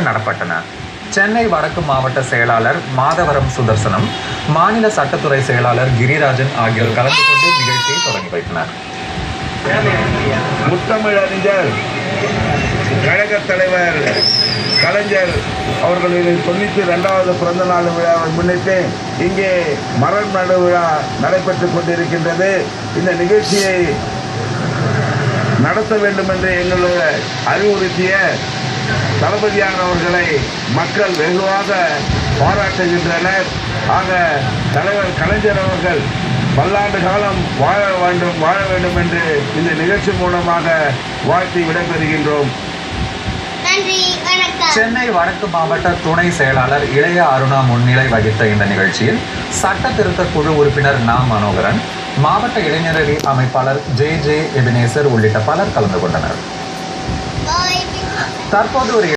நடப்பட்டன. சென்னை வடக்கு மாவட்ட செயலாளர் மாதவரம் சுதர்சனம், மாநில சட்டத்துறை செயலாளர் கிரிராஜன் ஆகியோர் கலந்து கொண்டு நிகழ்ச்சியை தொடங்கி வைத்தனர். முத்தமிழறிஞர் கழக தலைவர் கலைஞர் அவர்களின் 92வது பிறந்த நாள் விழாவை முன்னிட்டு இங்கே மலர் நடு விழா நடைபெற்றுக் கொண்டிருக்கின்றது. இந்த நிகழ்ச்சியை நடத்த வேண்டும் என்று எங்களுடைய அறிவுறுத்திய தளபதியானவர்களை மக்கள் வெகுவாக பாராட்டுகின்றனர். ஆக தலைவர் கலைஞர் அவர்கள் பல்லாண்டு காலம் வாழ வேண்டும் என்று இந்த நிகழ்ச்சி மூலமாக வாழ்த்தி விடைபெறுகின்றோம். சென்னை வடக்கு மாவட்ட துணை செயலாளர் இளைய அருணா முன்னிலை வகித்த இந்த நிகழ்ச்சியில் சட்ட திருத்த குழு உறுப்பினர் நா. மனோகரன், மாவட்ட இளைஞரணி அமைப்பாளர் ஜே. எபினேசர் உள்ளிட்ட பலர் கலந்து கொண்டனர். தற்போது ஒரு